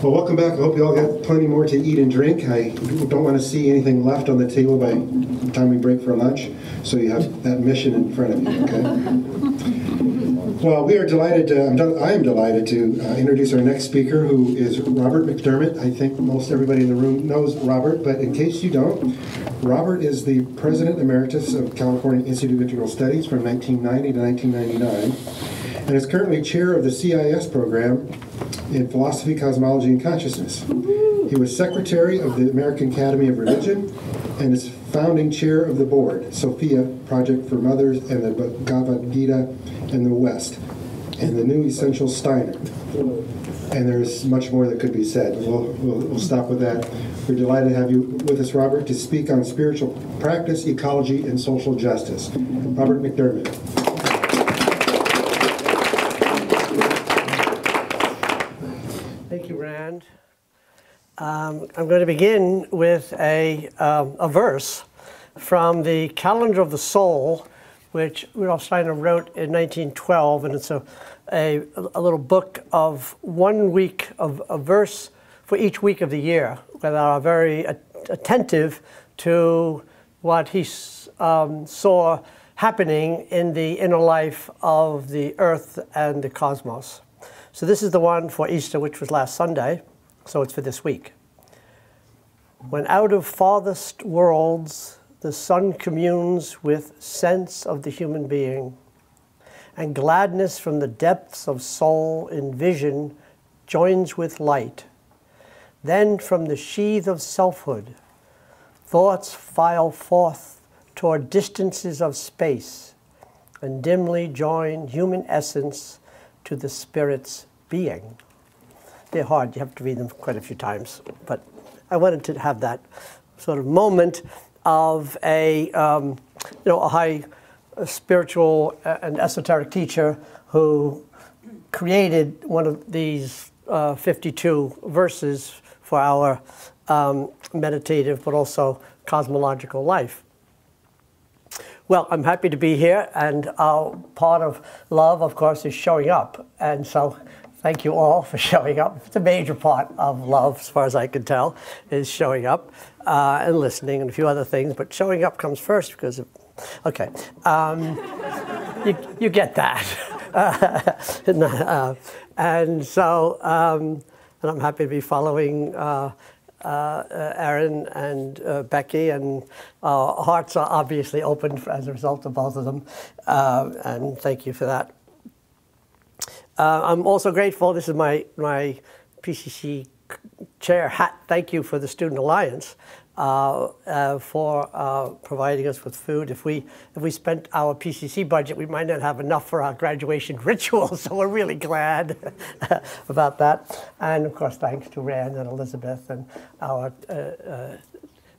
Well, welcome back. I hope you all got plenty more to eat and drink. I don't want to see anything left on the table by the time we break for lunch, so you have that mission in front of you, okay? Well, we are delighted, I am delighted to introduce our next speaker, who is Robert McDermott. I think most everybody in the room knows Robert, but in case you don't, Robert is the President Emeritus of California Institute of Integral Studies from 1990 to 1999, and is currently chair of the CIS program in Philosophy, Cosmology, and Consciousness. He was secretary of the American Academy of Religion and is founding chair of the board, Sophia Project for Mothers and the Bhagavad Gita in the West, and the new Essential Steiner. And there's much more that could be said. We'll stop with that. We're delighted to have you with us, Robert, to speak on spiritual practice, ecology, and social justice. Robert McDermott. Thank you, Rand. I'm going to begin with a verse from the Calendar of the Soul, which Rudolf Steiner wrote in 1912, and it's a little book of 1 week of a verse for each week of the year, that are very attentive to what he saw happening in the inner life of the earth and the cosmos. So this is the one for Easter, which was last Sunday, so it's for this week. When out of farthest worlds the sun communes with sense of the human being, and gladness from the depths of soul in vision joins with light, then from the sheath of selfhood thoughts file forth toward distances of space, and dimly join human essence to the Spirit's being. They're hard, you have to read them quite a few times, but I wanted to have that sort of moment of a high spiritual and esoteric teacher who created one of these 52 verses for our meditative but also cosmological life. Well, I'm happy to be here, and part of love, of course, is showing up. And so thank you all for showing up. It's a major part of love, as far as I can tell, is showing up and listening and a few other things. But showing up comes first because of, okay. You get that. And so, and I'm happy to be following Aaron and Becky, and our hearts are obviously open as a result of both of them, and thank you for that. I'm also grateful, this is my PCC chair hat, thank you for the Student Alliance for providing us with food. If we spent our PCC budget, we might not have enough for our graduation ritual, so we're really glad about that. And of course, thanks to Rand and Elizabeth and our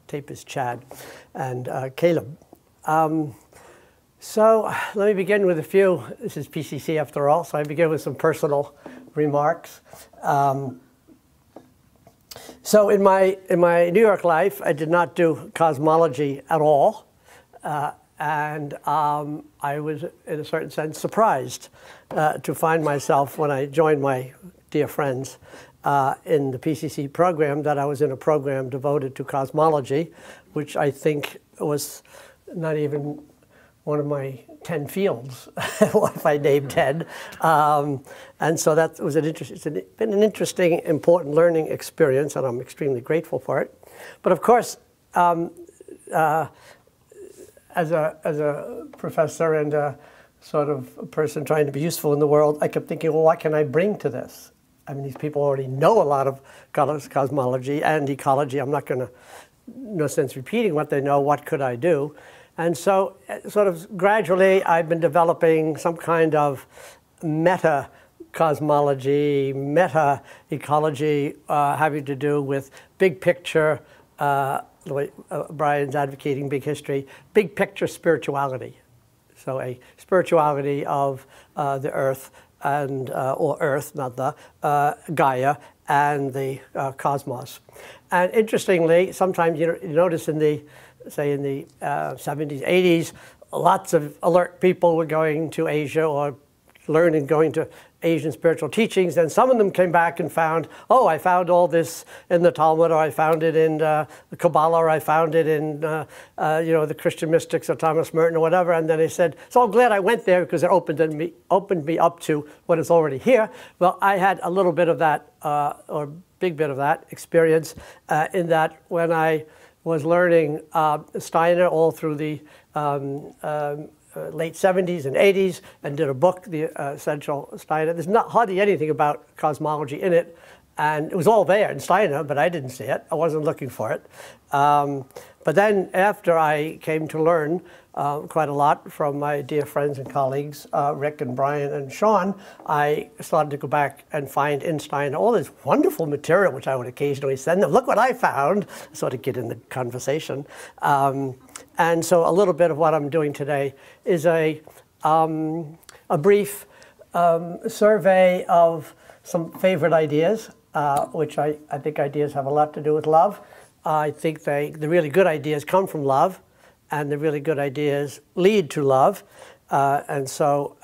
tapist Chad and Caleb. So let me begin with a few. This is PCC after all, so I begin with some personal remarks. So in my New York life, I did not do cosmology at all, and I was, in a certain sense, surprised to find myself, when I joined my dear friends in the PCC program, that I was in a program devoted to cosmology, which I think was not even one of my 10 fields, if I named 10. And so that was it's been an interesting, important learning experience, and I'm extremely grateful for it. But of course, as a professor and a sort of a person trying to be useful in the world, I kept thinking, well, what can I bring to this? I mean, these people already know a lot of cosmology and ecology. I'm not going to, no sense repeating what they know. What could I do? And so sort of gradually I've been developing some kind of meta-cosmology, meta-ecology having to do with big picture, the way Brian's advocating big history, big picture spirituality. So a spirituality of the earth, and or earth, not the, Gaia, and the cosmos. And interestingly, sometimes you notice in the say in the 70s, 80s, lots of alert people were going to Asia or learning, going to Asian spiritual teachings. And some of them came back and found, oh, I found all this in the Talmud, or I found it in the Kabbalah, or I found it in the Christian mystics or Thomas Merton or whatever. And then they said, so I'm glad I went there because it opened me up to what is already here. Well, I had a little bit of that, or big bit of that experience in that when I was learning Steiner all through the late 70s and 80s, and did a book, The Essential Steiner. There's not hardly anything about cosmology in it, and it was all there in Steiner, but I didn't see it. I wasn't looking for it. But then after I came to learn quite a lot from my dear friends and colleagues, Rick and Brian and Sean, I started to go back and find in Steiner all this wonderful material, which I would occasionally send them. Look what I found, sort of get in the conversation. And so a little bit of what I'm doing today is a brief survey of some favorite ideas, which I think ideas have a lot to do with love. I think the really good ideas come from love, and the really good ideas lead to love. And so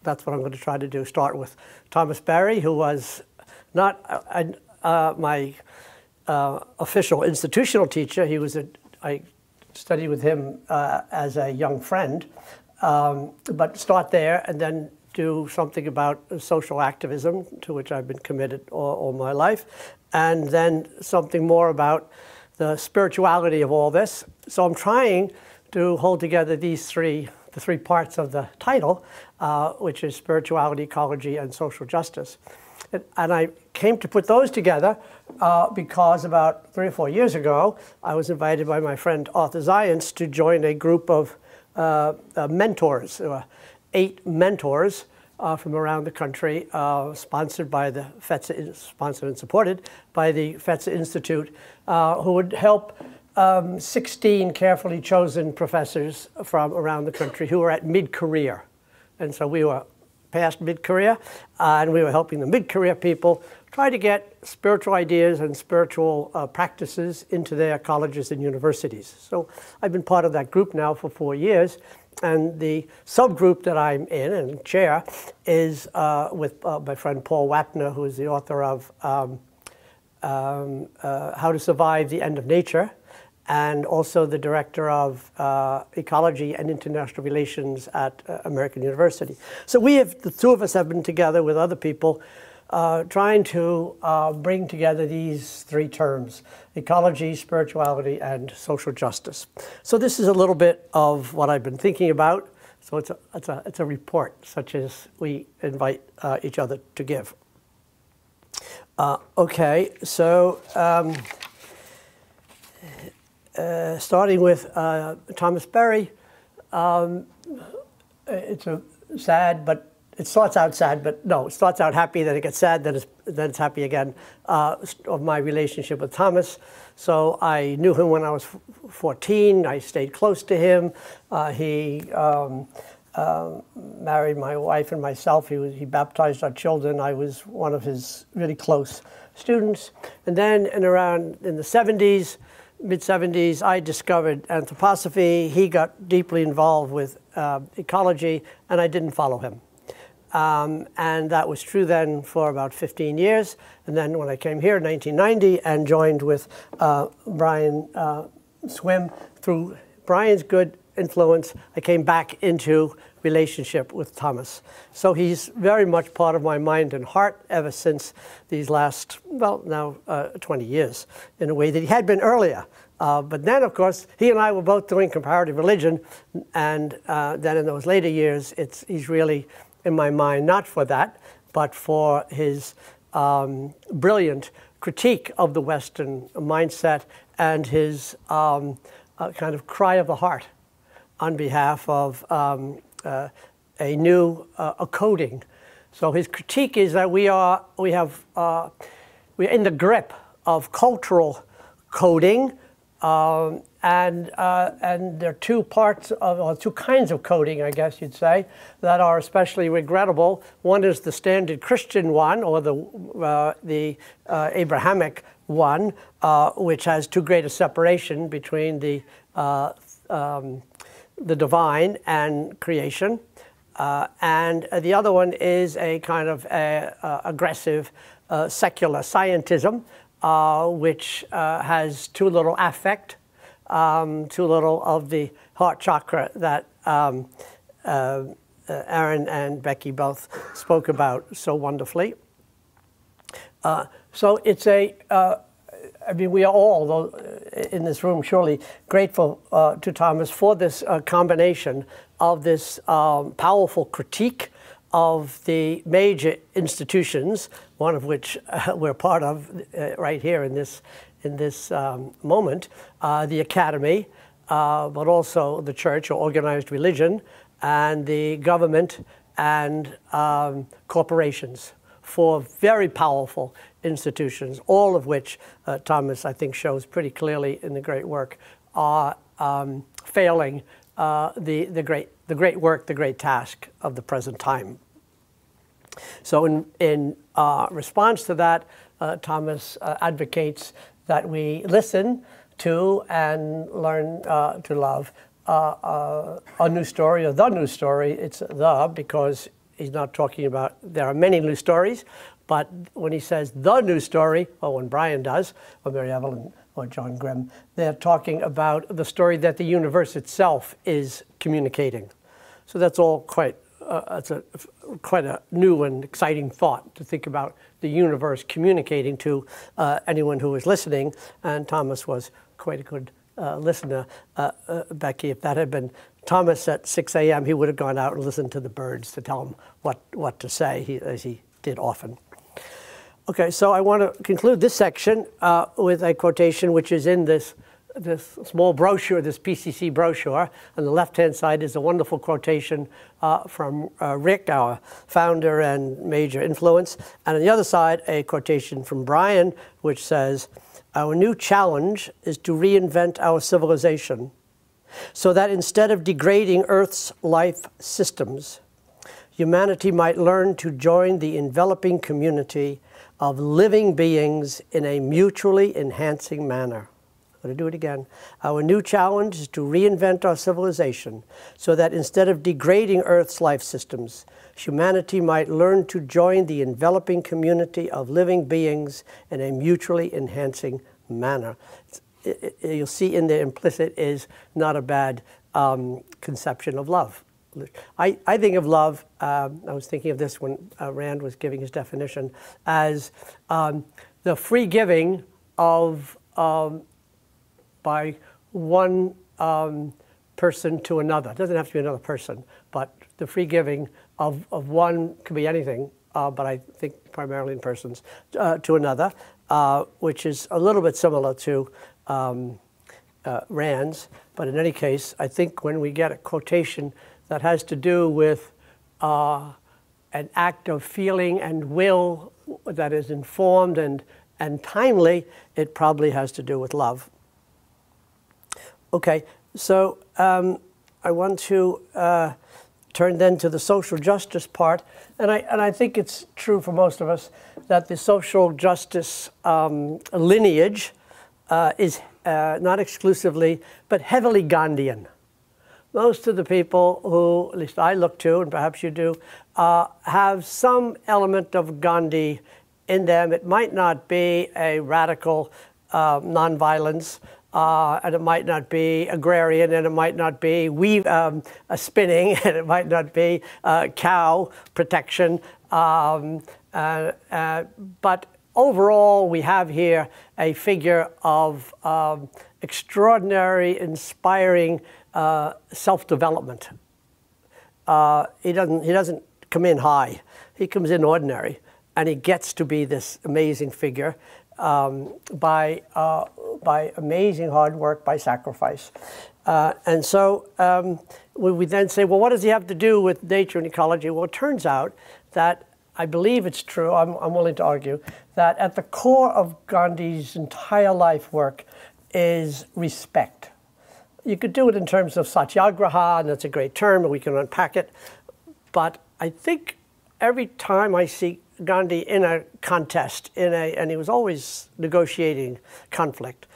that's what I'm going to try to do. Start with Thomas Berry, who was not my official institutional teacher. He was I studied with him as a young friend, but start there and then do something about social activism, to which I've been committed all my life, and then something more about the spirituality of all this. So I'm trying to hold together the three parts of the title, which is spirituality, ecology, and social justice. And I came to put those together because about 3 or 4 years ago, I was invited by my friend Arthur Zients to join a group of mentors, 8 mentors from around the country, sponsored by the FETSA, sponsored and supported by the FETSA Institute, who would help 16 carefully chosen professors from around the country who were at mid-career. And so we were past mid-career, and we were helping the mid-career people try to get spiritual ideas and spiritual practices into their colleges and universities. So I've been part of that group now for 4 years, and the subgroup that I'm in and chair is with my friend Paul Wapner, who is the author of How to Survive the End of Nature, and also the director of Ecology and International Relations at American University. So the 2 of us have been together with other people trying to bring together these 3 terms: ecology, spirituality, and social justice. So this is a little bit of what I've been thinking about. So it's a report, such as we invite each other to give. Okay, so starting with Thomas Berry, it's a sad, but it starts out sad, but no, it starts out happy, then it gets sad, then it's happy again, of my relationship with Thomas. So I knew him when I was 14. I stayed close to him. He married my wife and myself. He baptized our children. I was one of his really close students. And then in the 70s, mid-70s, I discovered anthroposophy. He got deeply involved with ecology, and I didn't follow him. And that was true then for about 15 years. And then when I came here in 1990 and joined with Brian Swim, through Brian's good influence, I came back into relationship with Thomas. So he's very much part of my mind and heart ever since these last, well, now 20 years, in a way that he had been earlier. But then, of course, he and I were both doing comparative religion, and then in those later years, he's really in my mind, not for that, but for his brilliant critique of the Western mindset and his kind of cry of the heart on behalf of a new coding. So his critique is that we're in the grip of cultural coding, and there are 2 parts of, or 2 kinds of coding, I guess you'd say, that are especially regrettable. One is the standard Christian one, or the Abrahamic one, which has too great a separation between the divine and creation. and the other one is a kind of aggressive secular scientism, which has too little affect, too little of the heart chakra that Aaron and Becky both spoke about so wonderfully. So it's I mean, we are all, though, in this room, surely grateful to Thomas for this combination of this powerful critique of the major institutions, one of which we're part of right here in this moment, the academy, but also the church or organized religion, and the government and corporations. Four very powerful institutions, all of which Thomas, I think, shows pretty clearly in the great work, are failing the great work, the great task of the present time. So in response to that, Thomas advocates that we listen to and learn to love a new story, or the new story. It's the, because he's not talking about, there are many new stories, but when he says the new story, or when Brian does, or Mary Evelyn, or John Grimm, they're talking about the story that the universe itself is communicating. So that's all quite a new and exciting thought, to think about the universe communicating to anyone who is listening. And Thomas was quite a good listener. Becky, if that had been Thomas at 6 a.m., he would have gone out and listened to the birds to tell him what to say, as he did often. Okay, so I want to conclude this section with a quotation which is in this small brochure, this PCC brochure. On the left-hand side is a wonderful quotation from Rick, our founder and major influence. And on the other side, a quotation from Brian, which says, "Our new challenge is to reinvent our civilization so that instead of degrading Earth's life systems, humanity might learn to join the enveloping community of living beings in a mutually enhancing manner." I'm going to do it again. "Our new challenge is to reinvent our civilization so that instead of degrading Earth's life systems, humanity might learn to join the enveloping community of living beings in a mutually enhancing manner." You'll see in there implicit is not a bad conception of love. I think of love, I was thinking of this when Rand was giving his definition, as the free giving of, by one person to another. It doesn't have to be another person, but the free giving of one, could be anything, but I think primarily in persons, to another, which is a little bit similar to Rand's. But in any case, I think when we get a quotation that has to do with an act of feeling and will that is informed and timely, it probably has to do with love. Okay, so I want to turn then to the social justice part, and I think it's true for most of us that the social justice lineage is not exclusively, but heavily Gandhian. Most of the people who, at least I look to, and perhaps you do, have some element of Gandhi in them. It might not be a radical nonviolence, and it might not be agrarian, and it might not be spinning, and it might not be cow protection. But overall, we have here a figure of extraordinary, inspiring self-development. He doesn't come in high. He comes in ordinary, and he gets to be this amazing figure by amazing hard work, by sacrifice. And so we then say, well, what does he have to do with nature and ecology? Well, it turns out that, I believe it's true, I'm willing to argue, that at the core of Gandhi's entire life work is respect. You could do it in terms of satyagraha, and that's a great term, and we can unpack it. But I think every time I see Gandhi in a contest, and he was always negotiating conflict,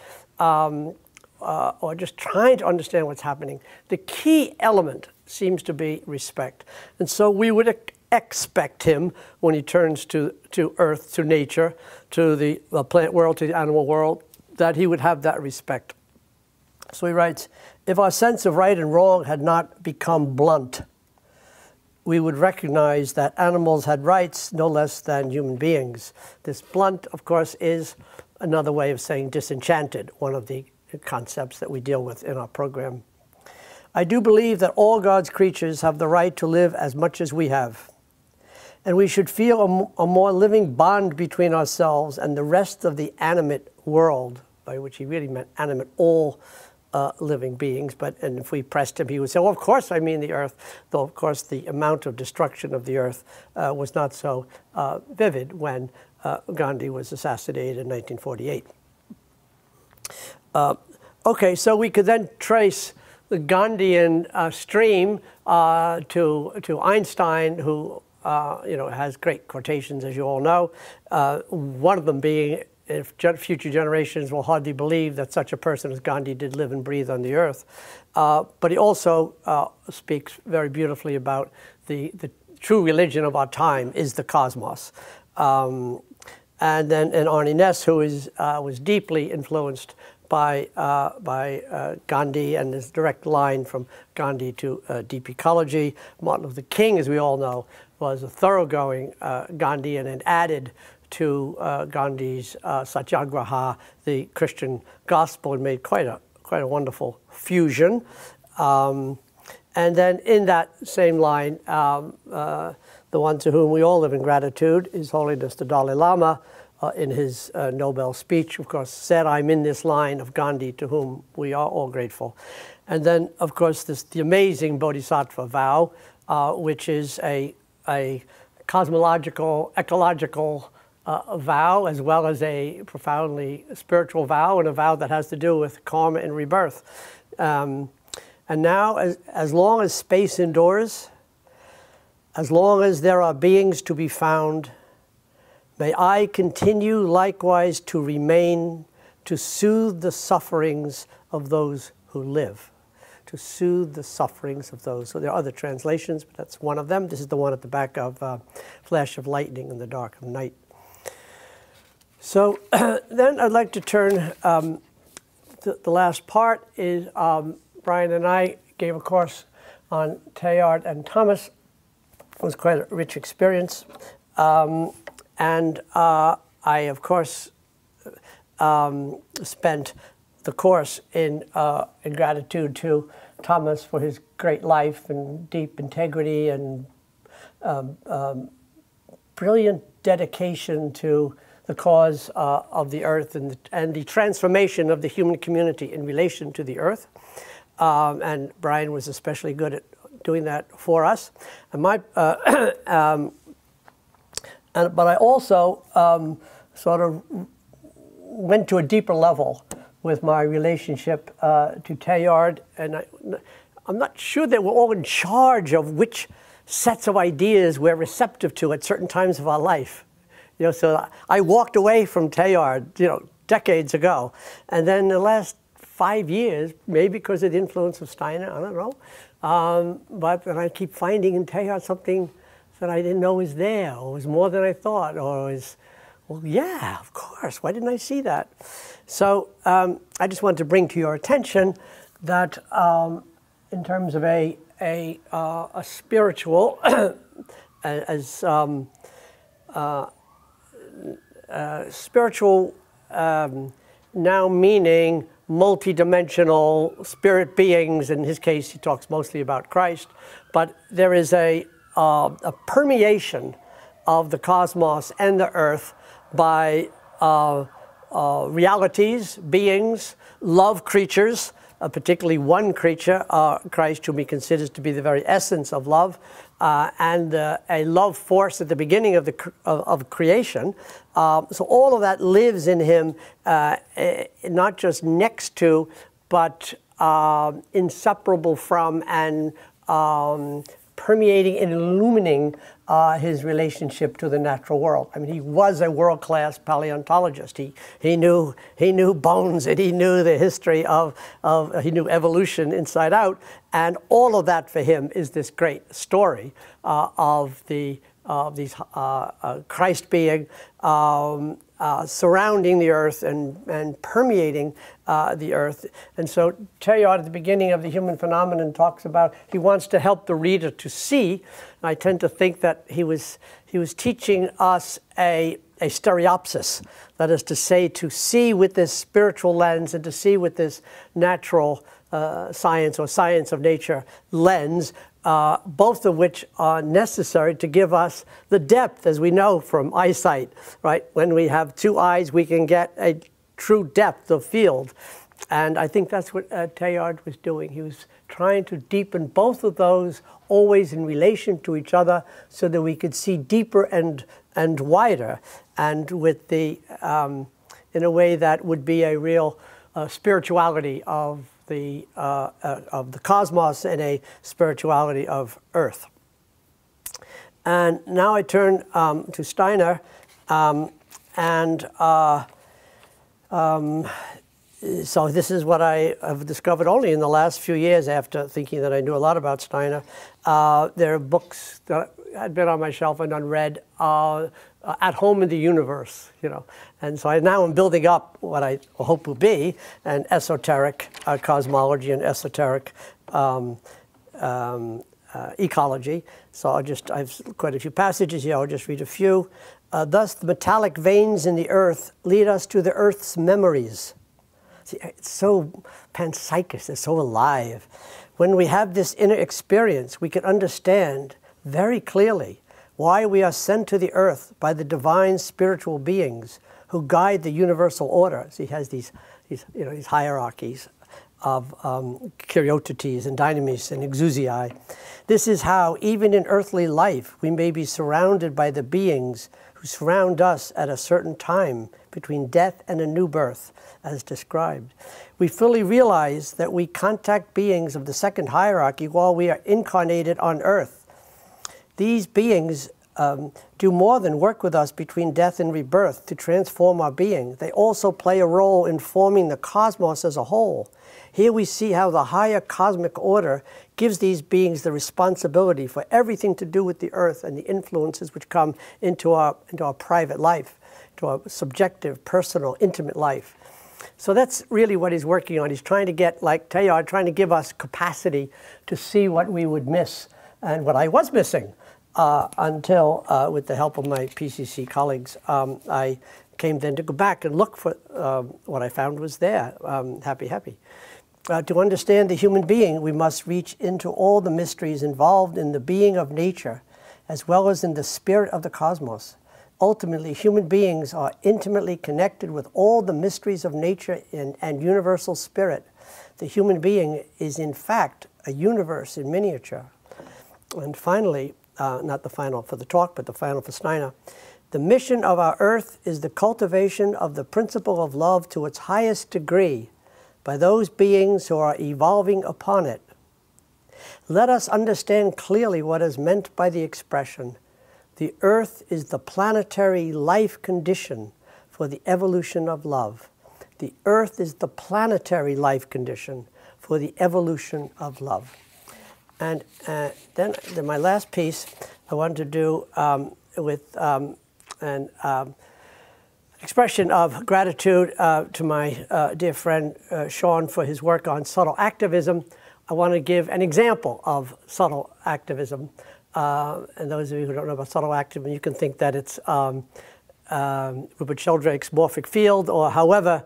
or just trying to understand what's happening, the key element seems to be respect. And so we would expect him, when he turns to earth, to nature, to the plant world, to the animal world, that he would have that respect. So he writes, if our sense of right and wrong had not become blunt, we would recognize that animals had rights no less than human beings. This blunt, of course, is another way of saying disenchanted, one of the concepts that we deal with in our program. I do believe that all God's creatures have the right to live as much as we have. And we should feel a more living bond between ourselves and the rest of the animate world, by which he really meant animate, all living beings. And if we pressed him, he would say, well, of course I mean the earth, though of course the amount of destruction of the earth was not so vivid when Gandhi was assassinated in 1948. Okay, so we could then trace the Gandhian stream to Einstein, who has great quotations, as you all know. One of them being, if future generations will hardly believe that such a person as Gandhi did live and breathe on the earth. But he also speaks very beautifully about the true religion of our time is the cosmos. And then Arnie Ness, who was deeply influenced by Gandhi, and his direct line from Gandhi to deep ecology. Martin Luther King, as we all know, was a thoroughgoing Gandhian and added to Gandhi's Satyagraha, the Christian gospel, and made quite a wonderful fusion. And then in that same line, the one to whom we all live in gratitude is Holiness the Dalai Lama, in his Nobel speech, of course, said, I'm in this line of Gandhi, to whom we are all grateful. And then, of course, the amazing Bodhisattva vow, which is a cosmological, ecological vow, as well as a profoundly spiritual vow, and a vow that has to do with karma and rebirth. And now, as long as space endures, as long as there are beings to be found, may I continue likewise to remain, to soothe the sufferings of those who live. To soothe the sufferings of those. So there are other translations, but that's one of them. This is the one at the back of Flash of Lightning in the Dark of Night. So then I'd like to turn, the last part is Brian and I gave a course on Teilhard and Thomas. It was quite a rich experience. And I, of course, spent the course in gratitude to Thomas for his great life and deep integrity and brilliant dedication to the cause of the earth and the transformation of the human community in relation to the earth. And Brian was especially good at doing that for us. And but I also sort of went to a deeper level with my relationship to Teilhard, and I'm not sure that we're all in charge of which sets of ideas we're receptive to at certain times of our life. So I walked away from Teilhard, decades ago, and then the last 5 years, maybe because of the influence of Steiner, I don't know, but then I keep finding in Teilhard something that I didn't know was there, or was more than I thought, or was, well, yeah, of course, why didn't I see that? So I just wanted to bring to your attention that in terms of a spiritual, spiritual now meaning multidimensional spirit beings. In his case, he talks mostly about Christ, but there is a permeation of the cosmos and the earth by realities, beings, love creatures, particularly one creature, Christ, whom he considers to be the very essence of love, and a love force at the beginning of creation. So all of that lives in him, not just next to, but inseparable from and permeating and illumining his relationship to the natural world. I mean, he was a world-class paleontologist. He knew bones, and he knew the history he knew evolution inside out, and all of that for him is this great story of these Christ being surrounding the earth and permeating the earth. And so Teilhard at the beginning of The Human Phenomenon talks about he wants to help the reader to see. And I tend to think that he was teaching us a stereopsis, that is to say, to see with this spiritual lens and to see with this natural science or science of nature lens, both of which are necessary to give us the depth, as we know from eyesight, right? When we have two eyes, we can get a true depth of field. And I think that's what Teilhard was doing. He was trying to deepen both of those, always in relation to each other, so that we could see deeper and wider, and with the in a way that would be a real spirituality of the cosmos and a spirituality of Earth. And now I turn to Steiner, so this is what I have discovered only in the last few years after thinking that I knew a lot about Steiner. There are books that had been on my shelf and unread, At Home in the Universe, you know. And so I now am building up what I hope will be an esoteric cosmology and esoteric ecology. So I have quite a few passages here. I'll just read a few. Thus, the metallic veins in the earth lead us to the earth's memories. See, it's so panpsychic, it's so alive. When we have this inner experience, we can understand very clearly why we are sent to the earth by the divine spiritual beings who guide the universal order. So he has these hierarchies of Kyriotutes and Dynamis and Exousiae. This is how, even in earthly life, we may be surrounded by the beings who surround us at a certain time between death and a new birth, as described. We fully realize that we contact beings of the second hierarchy while we are incarnated on earth. These beings do more than work with us between death and rebirth to transform our being. They also play a role in forming the cosmos as a whole. Here we see how the higher cosmic order gives these beings the responsibility for everything to do with the earth and the influences which come into our private life, to our subjective, personal, intimate life. So that's really what he's working on. He's trying to get, like Teilhard, trying to give us capacity to see what we would miss and what I was missing. Until, with the help of my PCC colleagues, I came then to go back and look for what I found was there. Happy. To understand the human being, we must reach into all the mysteries involved in the being of nature, as well as in the spirit of the cosmos. Ultimately, human beings are intimately connected with all the mysteries of nature and universal spirit. The human being is, in fact, a universe in miniature. And finally, not the final for the talk, but the final for Steiner. The mission of our earth is the cultivation of the principle of love to its highest degree by those beings who are evolving upon it. Let us understand clearly what is meant by the expression, the earth is the planetary life condition for the evolution of love. The earth is the planetary life condition for the evolution of love. And then my last piece I wanted to do with an expression of gratitude to my dear friend Sean for his work on subtle activism. I want to give an example of subtle activism. And those of you who don't know about subtle activism, you can think that it's Rupert Sheldrake's morphic field or however,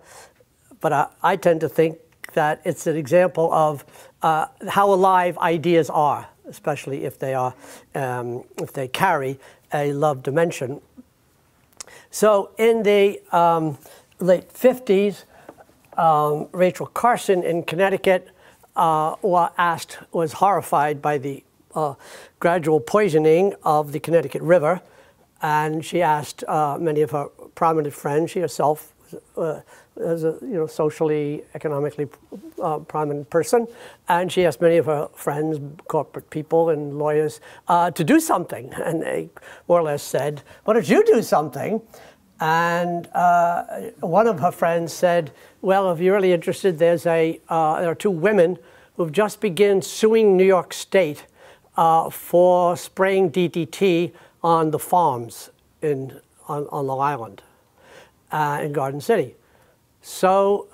but I tend to think that it's an example of how alive ideas are, especially if they are, if they carry a love dimension. So in the late 50s, Rachel Carson in Connecticut was horrified by the gradual poisoning of the Connecticut River, and she asked many of her prominent friends, she herself as a socially, economically prominent person, and she asked many of her friends, corporate people and lawyers, to do something, and they more or less said, "Why don't you do something?" And one of her friends said, "Well, if you're really interested, there are two women who've just begun suing New York State for spraying DDT on the farms on Long Island, in Garden City." So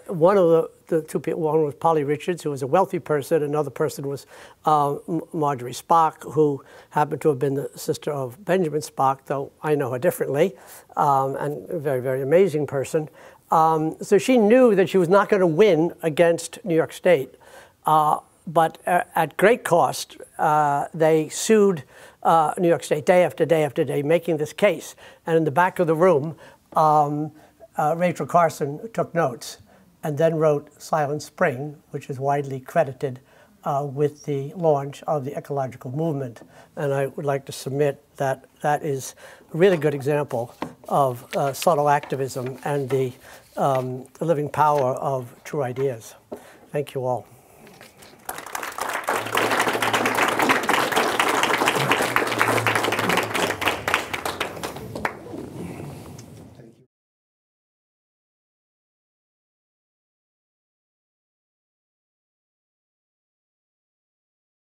one of the two people, one was Polly Richards, who was a wealthy person. Another person was Marjorie Spock, who happened to have been the sister of Benjamin Spock, though I know her differently, and a very, very amazing person. So she knew that she was not going to win against New York State. But at great cost, they sued New York State day after day after day, making this case. And in the back of the room, Rachel Carson took notes and then wrote Silent Spring, which is widely credited with the launch of the ecological movement. And I would like to submit that that is a really good example of subtle activism and the living power of true ideas. Thank you all.